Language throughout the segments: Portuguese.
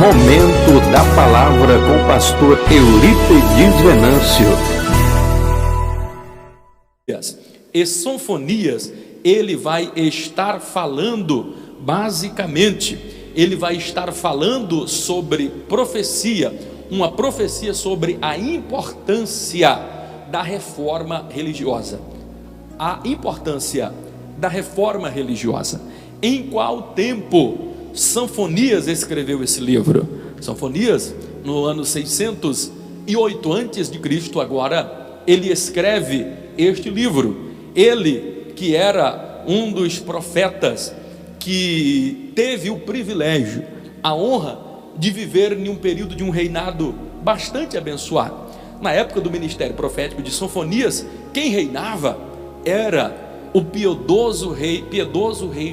Momento da Palavra com o pastor Eurípides Venâncio. E Sofonias, ele vai estar falando, basicamente, ele vai estar falando sobre profecia, uma profecia sobre a importância da reforma religiosa. A importância da reforma religiosa. Em qual tempo Sofonias escreveu esse livro? Sofonias, no ano 608 a.C., agora ele escreve este livro. Ele, que era um dos profetas que teve o privilégio, a honra de viver em um período de um reinado bastante abençoado. Na época do ministério profético de Sofonias, quem reinava era o piedoso rei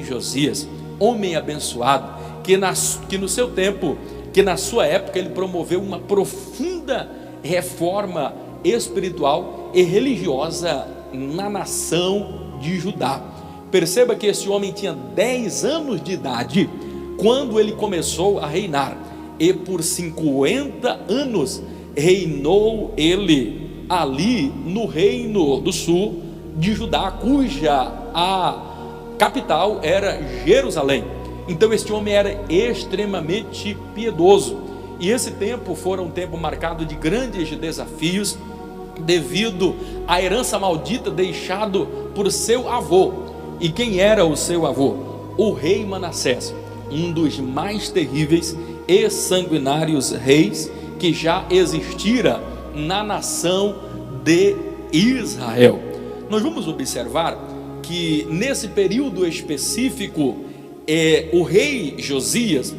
Josias, homem abençoado, que no seu tempo, que na sua época ele promoveu uma profunda reforma espiritual e religiosa na nação de Judá. Perceba que esse homem tinha 10 anos de idade quando ele começou a reinar, e por 50 anos reinou ele ali no reino do sul de Judá, cuja a capital era Jerusalém. Então este homem era extremamente piedoso, e esse tempo foi um tempo marcado de grandes desafios, devido à herança maldita deixado por seu avô. E quem era o seu avô? O rei Manassés, um dos mais terríveis e sanguinários reis que já existira na nação de Israel. Nós vamos observar que nesse período específico, o rei Josias,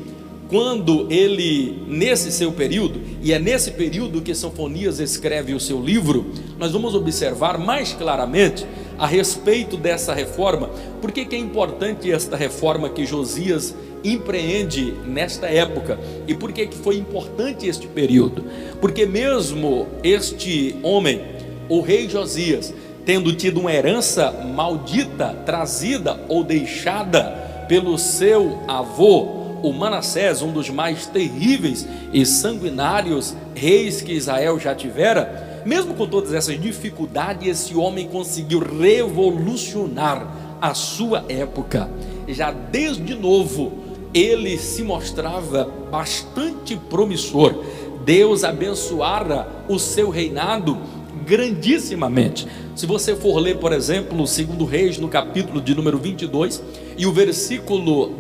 quando ele, nesse seu período, e é nesse período que Sofonias escreve o seu livro, nós vamos observar mais claramente a respeito dessa reforma. Por que é importante esta reforma que Josias empreende nesta época? E por que foi importante este período? Porque mesmo este homem, o rei Josias, tendo tido uma herança maldita, trazida ou deixada pelo seu avô, o Manassés, um dos mais terríveis e sanguinários reis que Israel já tivera, mesmo com todas essas dificuldades, esse homem conseguiu revolucionar a sua época. Já desde novo, ele se mostrava bastante promissor. Deus abençoara o seu reinado grandissimamente. Se você for ler, por exemplo, o 2 Reis, no capítulo de número 22, e o versículo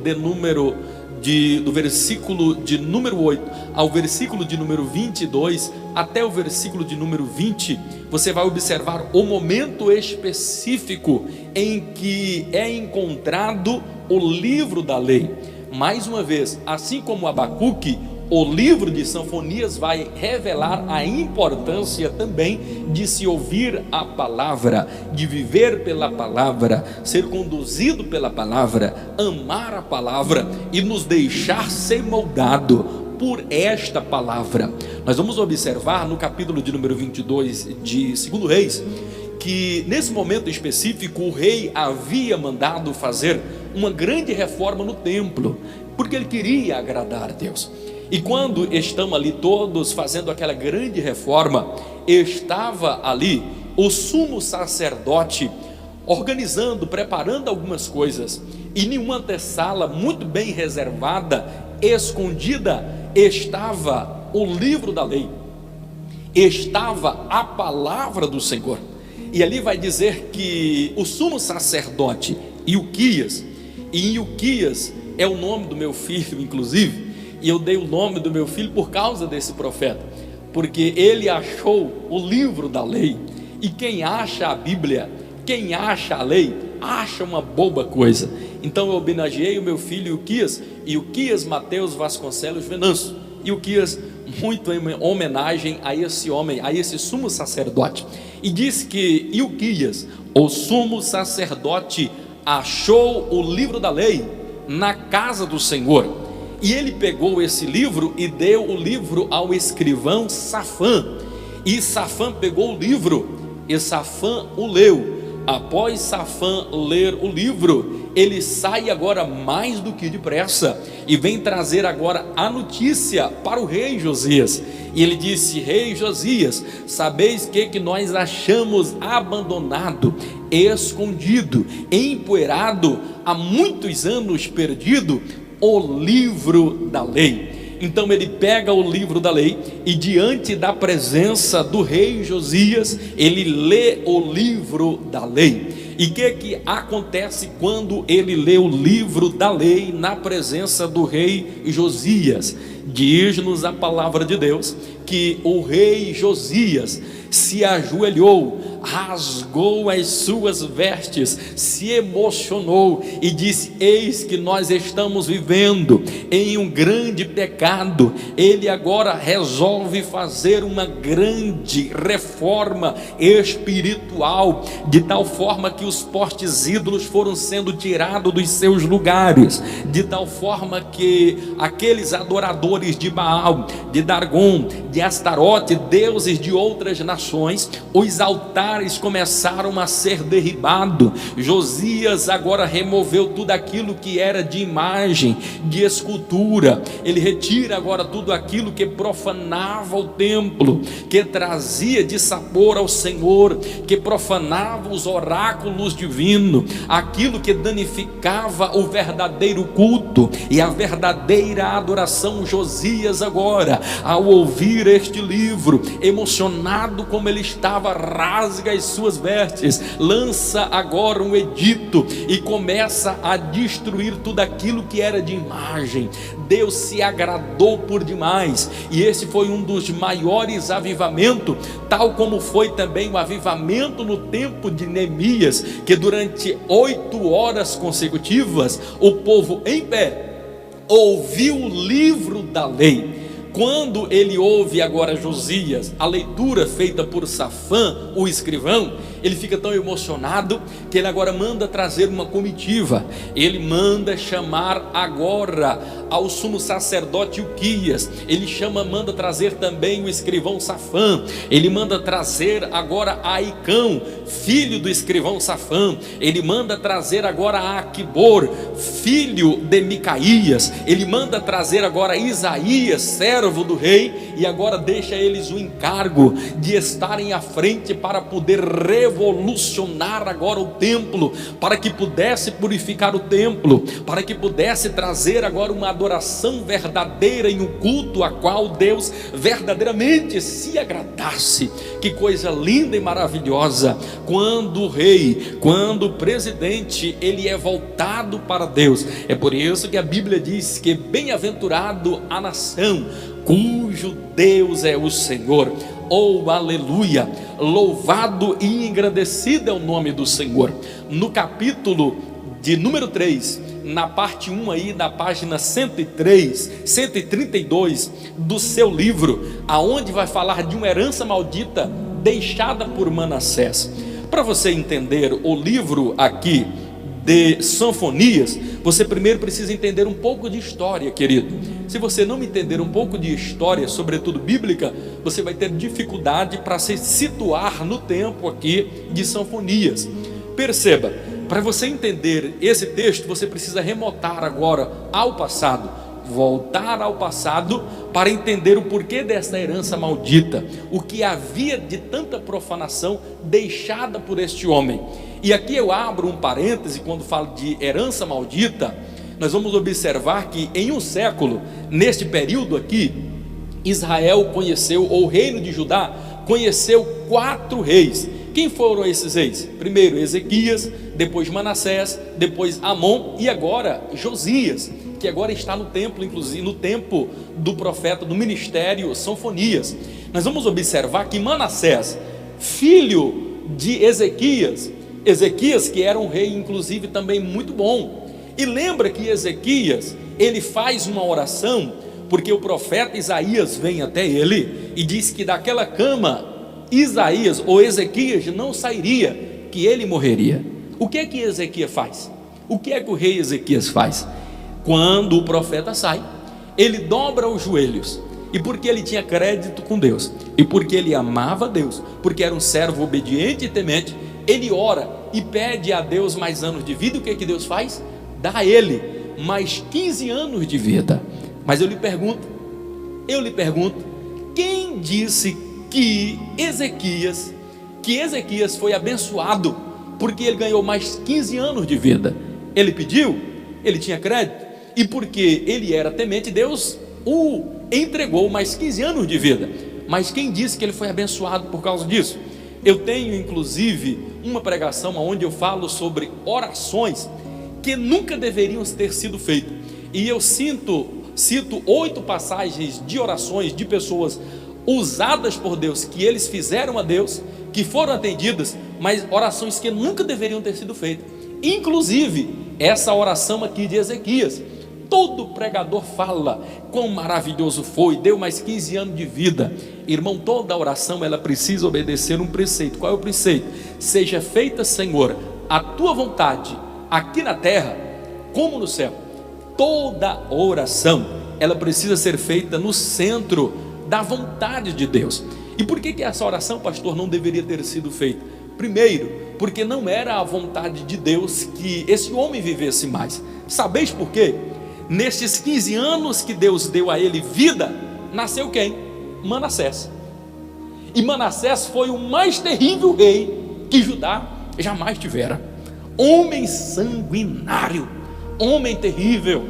do versículo de número 8 ao versículo de número 22 até o versículo de número 20, você vai observar o momento específico em que é encontrado o livro da lei. Mais uma vez, assim como Abacuque, o livro de Sofonias vai revelar a importância também de se ouvir a palavra, de viver pela palavra, ser conduzido pela palavra, amar a palavra e nos deixar ser moldado por esta palavra. Nós vamos observar no capítulo de número 22 de 2 Reis, que nesse momento específico o rei havia mandado fazer uma grande reforma no templo, porque ele queria agradar a Deus. E quando estão ali todos fazendo aquela grande reforma, estava ali o sumo sacerdote organizando, preparando algumas coisas, e em uma antessala muito bem reservada, escondida, estava o livro da lei, estava a palavra do Senhor. E ali vai dizer que o sumo sacerdote Ilquias, e Ilquias é o nome do meu filho, inclusive, e eu dei o nome do meu filho por causa desse profeta, porque ele achou o livro da lei. E quem acha a Bíblia, quem acha a lei, acha uma boa coisa. Então eu homenageei o meu filho Ilquias Mateus Vasconcelos Venâncio. Ilquias, muito em homenagem a esse homem, a esse sumo sacerdote. E diz que Ilquias, o sumo sacerdote, achou o livro da lei na casa do Senhor. E ele pegou esse livro e deu o livro ao escrivão Safã. E Safã pegou o livro e Safã o leu. Após Safã ler o livro, ele sai agora mais do que depressa e vem trazer agora a notícia para o rei Josias. E ele disse: rei Josias, sabeis que nós achamos abandonado, escondido, empoeirado, há muitos anos perdido, o livro da lei. Então ele pega o livro da lei e, diante da presença do rei Josias, ele lê o livro da lei. E o que acontece quando ele lê o livro da lei na presença do rei Josias? Diz-nos a palavra de Deus que o rei Josias se ajoelhou, rasgou as suas vestes, se emocionou e disse: eis que nós estamos vivendo em um grande pecado. Ele agora resolve fazer uma grande reforma espiritual, de tal forma que os postes ídolos foram sendo tirados dos seus lugares, de tal forma que aqueles adoradores de Baal, de Dargon, de Astarote, deuses de outras nações, os altares começaram a ser derribados. Josias agora removeu tudo aquilo que era de imagem, de escultura. Ele retira agora tudo aquilo que profanava o templo, que trazia dissabor ao Senhor, que profanava os oráculos divinos, aquilo que danificava o verdadeiro culto e a verdadeira adoração. Josias agora, ao ouvir este livro, emocionado como ele estava, rasga as suas vestes, lança agora um edito e começa a destruir tudo aquilo que era de imagem. Deus se agradou por demais, e esse foi um dos maiores avivamentos, tal como foi também o avivamento no tempo de Neemias, que durante 8 horas consecutivas o povo em pé ouviu o livro da lei. Quando ele ouve agora Josias, a leitura feita por Safã, o escrivão, ele fica tão emocionado que ele agora manda trazer uma comitiva. Ele manda chamar agora ao sumo sacerdote Ilquias. Ele manda trazer também o escrivão Safã. Ele manda trazer agora a Aicão, filho do escrivão Safã. Ele manda trazer agora a Aquibor, filho de Micaías. Ele manda trazer agora Isaías, servo do rei, e agora deixa eles o encargo de estarem à frente para poder revolucionar agora o templo, para que pudesse purificar o templo, para que pudesse trazer agora uma adoração verdadeira em um culto a qual Deus verdadeiramente se agradasse. Que coisa linda e maravilhosa quando o rei, quando o presidente, ele é voltado para Deus. É por isso que a Bíblia diz que bem-aventurado a nação cujo Deus é o Senhor. Oh, aleluia, louvado e engrandecido é o nome do Senhor. No capítulo de número 3, na parte 1 aí, na página 103, 132 do seu livro, aonde vai falar de uma herança maldita deixada por Manassés. Para você entender o livro aqui de Sofonias, você primeiro precisa entender um pouco de história, querido. Se você não entender um pouco de história, sobretudo bíblica, você vai ter dificuldade para se situar no tempo aqui de Sofonias. Perceba, para você entender esse texto, você precisa remontar agora ao passado, voltar ao passado para entender o porquê dessa herança maldita, o que havia de tanta profanação deixada por este homem. E aqui eu abro um parêntese quando falo de herança maldita. Nós vamos observar que em um século, neste período aqui, Israel conheceu, ou o reino de Judá conheceu 4 reis. Quem foram esses reis? Primeiro Ezequias, depois Manassés, depois Amon e agora Josias, que agora está no templo, inclusive no tempo do profeta, do ministério Sofonias. Nós vamos observar que Manassés, filho de Ezequias, que era um rei inclusive também muito bom. E lembra que Ezequias, ele faz uma oração, porque o profeta Isaías vem até ele e diz que daquela cama Isaías ou Ezequias não sairia, que ele morreria. O que é que Ezequias faz? O que é que o rei Ezequias faz? Quando o profeta sai, ele dobra os joelhos, e porque ele tinha crédito com Deus, e porque ele amava Deus, porque era um servo obediente e temente, ele ora e pede a Deus mais anos de vida. E o que Deus faz? Dá a ele mais 15 anos de vida. Mas eu lhe pergunto, quem disse que Ezequias foi abençoado porque ele ganhou mais 15 anos de vida? Ele pediu? Ele tinha crédito? E porque ele era temente, Deus o entregou mais 15 anos de vida. Mas quem disse que ele foi abençoado por causa disso? Eu tenho inclusive uma pregação onde eu falo sobre orações que nunca deveriam ter sido feitas. E eu cito 8 passagens de orações de pessoas usadas por Deus, que eles fizeram a Deus, que foram atendidas, mas orações que nunca deveriam ter sido feitas. Inclusive essa oração aqui de Ezequias. Todo pregador fala quão maravilhoso foi, deu mais 15 anos de vida. Irmão, toda oração ela precisa obedecer um preceito. Qual é o preceito? Seja feita, Senhor, a tua vontade, aqui na terra como no céu. Toda oração ela precisa ser feita no centro da vontade de Deus. E por que essa oração, pastor, não deveria ter sido feita? Primeiro, porque não era a vontade de Deus que esse homem vivesse mais. Sabeis por quê? Nestes 15 anos que Deus deu a ele vida, nasceu quem? Manassés. E Manassés foi o mais terrível rei que Judá jamais tivera. Homem sanguinário, homem terrível.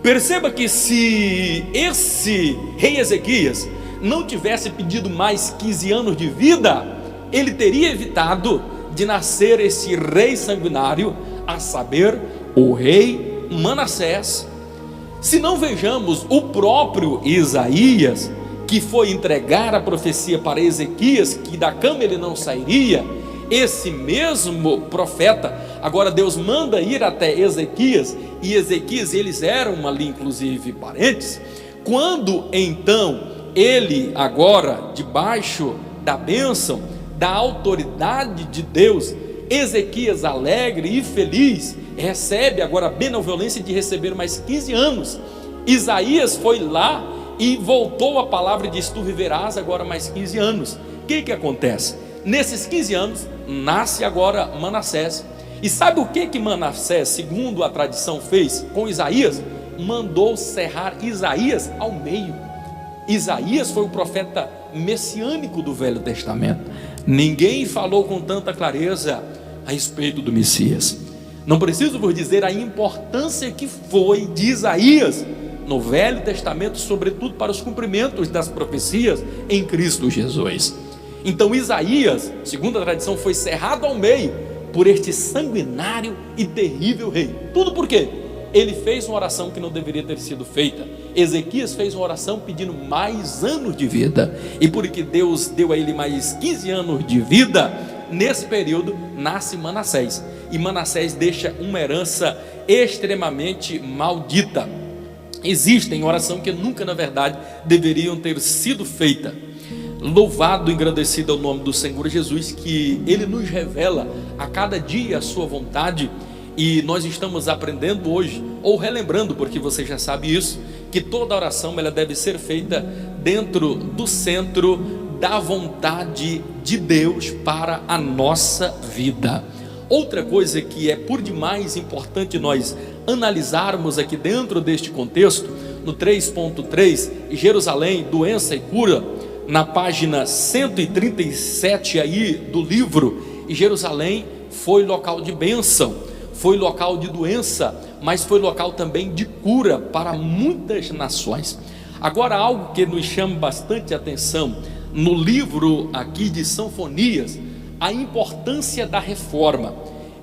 Perceba que se esse rei Ezequias não tivesse pedido mais 15 anos de vida, ele teria evitado de nascer esse rei sanguinário, a saber, o rei Manassés. Se não vejamos o próprio Isaías, que foi entregar a profecia para Ezequias, que da cama ele não sairia, esse mesmo profeta, agora Deus manda ir até Ezequias, e Ezequias, eles eram ali inclusive parentes. Quando então ele agora, debaixo da bênção, da autoridade de Deus, Ezequias alegre e feliz, recebe agora a benevolência de receber mais 15 anos. Isaías foi lá e voltou a palavra e disse: tu viverás agora mais 15 anos. O que acontece? Nesses 15 anos, nasce agora Manassés. E sabe o que Manassés, segundo a tradição, fez com Isaías? Mandou serrar Isaías ao meio. Isaías foi o profeta messiânico do Velho Testamento. Ninguém falou com tanta clareza a respeito do Messias. Não preciso vos dizer a importância que foi de Isaías no Velho Testamento, sobretudo para os cumprimentos das profecias em Cristo Jesus. Então Isaías, segundo a tradição, foi cerrado ao meio por este sanguinário e terrível rei. Tudo por quê? Ele fez uma oração que não deveria ter sido feita. Ezequias fez uma oração pedindo mais anos de vida, e porque Deus deu a ele mais 15 anos de vida, nesse período nasce Manassés. E Manassés deixa uma herança extremamente maldita. Existem orações que nunca na verdade deveriam ter sido feitas. Louvado e engrandecido é o nome do Senhor Jesus, que Ele nos revela a cada dia a sua vontade. E nós estamos aprendendo hoje, ou relembrando, porque você já sabe isso, que toda oração ela deve ser feita dentro do centro da vontade de Deus para a nossa vida. Outra coisa que é por demais importante nós analisarmos aqui dentro deste contexto, no 3.3, Jerusalém, doença e cura, na página 137 aí do livro, e Jerusalém foi local de bênção, foi local de doença, mas foi local também de cura para muitas nações. Agora, algo que nos chama bastante atenção no livro aqui de Sinfonias, a importância da reforma.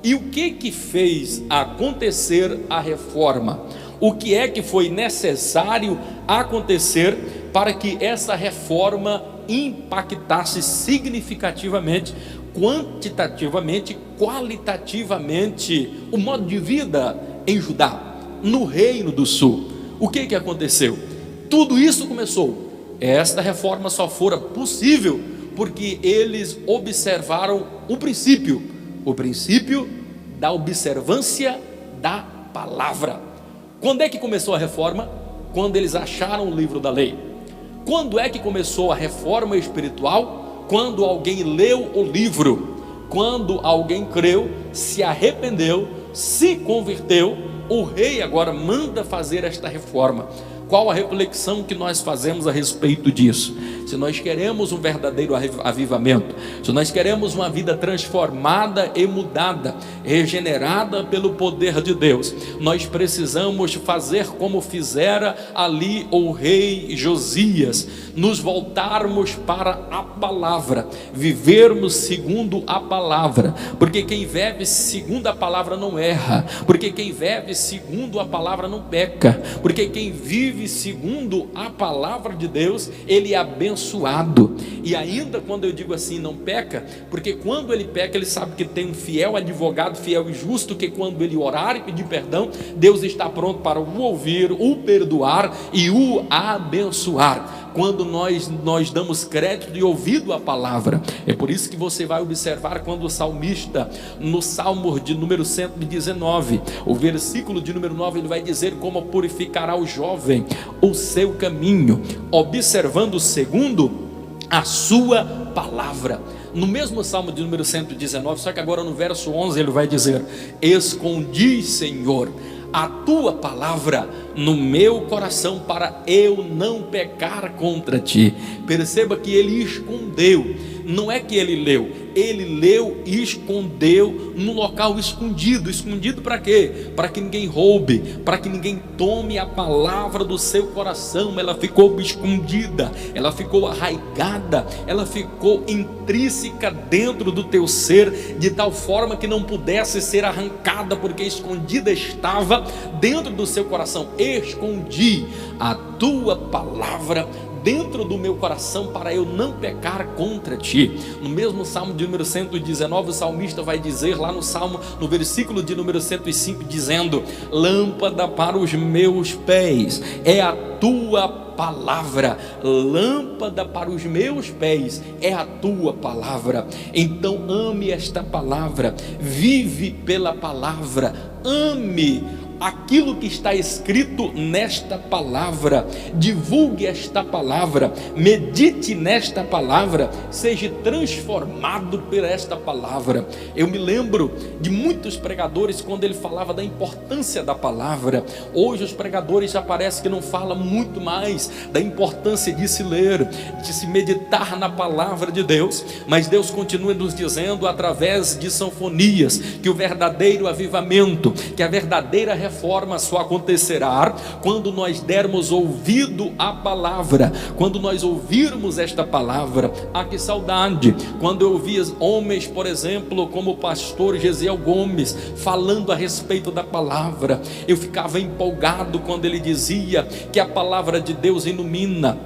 E o que fez acontecer a reforma? O que é que foi necessário acontecer para que essa reforma impactasse significativamente, quantitativamente, qualitativamente o modo de vida em Judá, no Reino do Sul? O que aconteceu? Tudo isso começou. Esta reforma só fora possível porque eles observaram o princípio da observância da palavra. Quando é que começou a reforma? Quando eles acharam o livro da lei. Quando é que começou a reforma espiritual? Quando alguém leu o livro. Quando alguém creu, se arrependeu, se converteu, o rei agora manda fazer esta reforma. Qual a reflexão que nós fazemos a respeito disso? Se nós queremos um verdadeiro avivamento, se nós queremos uma vida transformada e mudada, regenerada pelo poder de Deus, nós precisamos fazer como fizera ali o rei Josias, nos voltarmos para a palavra, vivermos segundo a palavra, porque quem vive segundo a palavra não erra, porque quem vive segundo a palavra não peca, porque quem vive segundo a palavra de Deus, ele é abençoado. E ainda quando eu digo assim, não peca, porque quando ele peca, ele sabe que tem um fiel advogado, fiel e justo, que quando ele orar e pedir perdão, Deus está pronto para o ouvir, o perdoar e o abençoar. Quando nós damos crédito e ouvido à palavra, é por isso que você vai observar quando o salmista, no Salmo de número 119, o versículo de número 9, ele vai dizer como purificará o jovem o seu caminho, observando segundo a sua palavra. No mesmo Salmo de número 119, só que agora no verso 11 ele vai dizer: escondi, Senhor, a tua palavra no meu coração para eu não pecar contra ti. Perceba que ele escondeu, não é que ele leu e escondeu no local escondido. Escondido para quê? Para que ninguém roube, para que ninguém tome a palavra do seu coração. Ela ficou escondida, ela ficou arraigada, ela ficou intrínseca dentro do teu ser, de tal forma que não pudesse ser arrancada, porque escondida estava dentro do seu coração. Escondi a tua palavra dentro do meu coração para eu não pecar contra ti. No mesmo Salmo de número 119, o salmista vai dizer lá no Salmo, no versículo de número 105, dizendo: lâmpada para os meus pés é a tua palavra, lâmpada para os meus pés é a tua palavra. Então ame esta palavra, vive pela palavra, ame aquilo que está escrito nesta palavra, divulgue esta palavra, medite nesta palavra, seja transformado por esta palavra. Eu me lembro de muitos pregadores quando ele falava da importância da palavra. Hoje os pregadores já parece que não falam muito mais da importância de se ler, de se meditar na palavra de Deus, mas Deus continua nos dizendo através de sanfonias que o verdadeiro avivamento, que a verdadeira reforma só acontecerá quando nós dermos ouvido à palavra, quando nós ouvirmos esta palavra. Ah, que saudade quando eu ouvia homens, por exemplo, como o pastor Gesiel Gomes, falando a respeito da palavra. Eu ficava empolgado quando ele dizia que a palavra de Deus ilumina,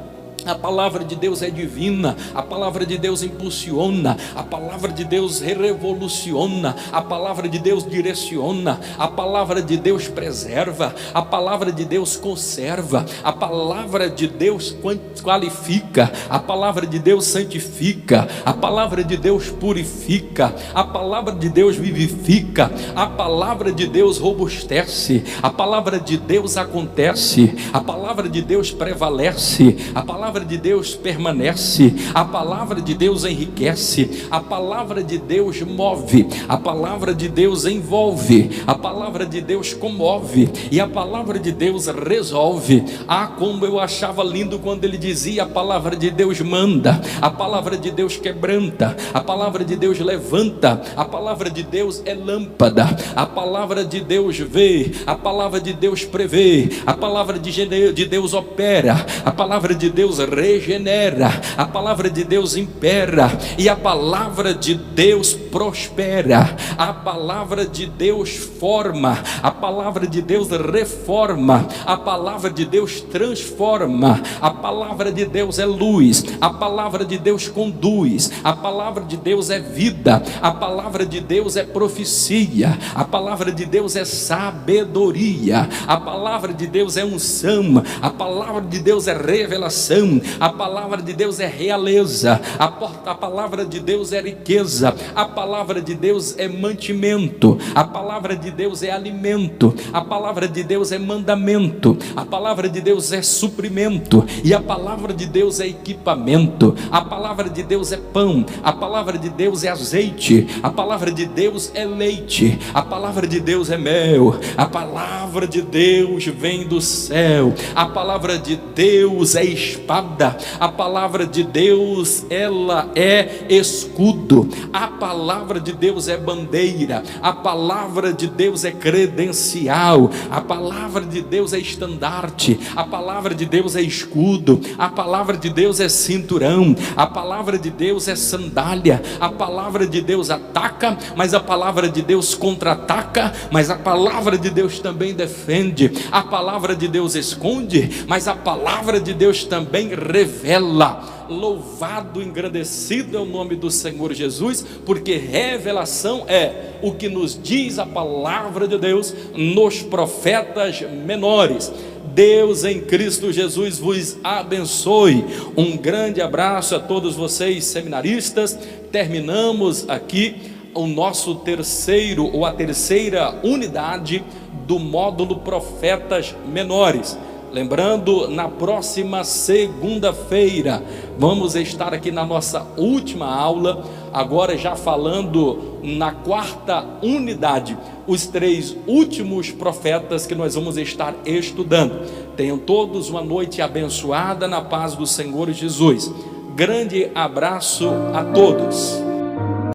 a palavra de Deus é divina, a palavra de Deus impulsiona, a palavra de Deus revoluciona, a palavra de Deus direciona, a palavra de Deus preserva, a palavra de Deus conserva, a palavra de Deus qualifica, a palavra de Deus santifica, a palavra de Deus purifica, a palavra de Deus vivifica, a palavra de Deus robustece, a palavra de Deus acontece, a palavra de Deus prevalece, a palavra de Deus permanece, a palavra de Deus enriquece, a palavra de Deus move, a palavra de Deus envolve, a palavra de Deus comove e a palavra de Deus resolve. Ah, como eu achava lindo quando ele dizia: a palavra de Deus manda, a palavra de Deus quebranta, a palavra de Deus levanta, a palavra de Deus é lâmpada, a palavra de Deus vê, a palavra de Deus prevê, a palavra de Deus opera, a palavra de Deus regenera, a palavra de Deus impera e a palavra de Deus prospera, a palavra de Deus forma, a palavra de Deus reforma, a palavra de Deus transforma, a palavra de Deus é luz, a palavra de Deus conduz, a palavra de Deus é vida, a palavra de Deus é profecia, a palavra de Deus é sabedoria, a palavra de Deus é unção, a palavra de Deus é revelação, unção, a palavra de Deus é realeza, a palavra de Deus é riqueza, a palavra de Deus é mantimento, a palavra de Deus é alimento, a palavra de Deus é mandamento, a palavra de Deus é suprimento, e a palavra de Deus é equipamento, a palavra de Deus é pão, a palavra de Deus é azeite, a palavra de Deus é leite, a palavra de Deus é mel, a palavra de Deus vem do céu, a palavra de Deus é espada, a palavra de Deus ela é escudo, a palavra de Deus é bandeira, a palavra de Deus é credencial, a palavra de Deus é estandarte, a palavra de Deus é escudo, a palavra de Deus é cinturão, a palavra de Deus é sandália, a palavra de Deus ataca, mas a palavra de Deus contra-ataca, mas a palavra de Deus também defende, a palavra de Deus esconde, mas a palavra de Deus também revela. Louvado, engrandecido é o nome do Senhor Jesus, porque revelação é o que nos diz a palavra de Deus nos profetas menores. Deus em Cristo Jesus vos abençoe. Um grande abraço a todos vocês seminaristas. Terminamos aqui o nosso terceiro ou a terceira unidade do módulo Profetas Menores. Lembrando, na próxima segunda-feira vamos estar aqui na nossa última aula, agora já falando na quarta unidade, os 3 últimos profetas que nós vamos estar estudando. Tenham todos uma noite abençoada na paz do Senhor Jesus. Grande abraço a todos.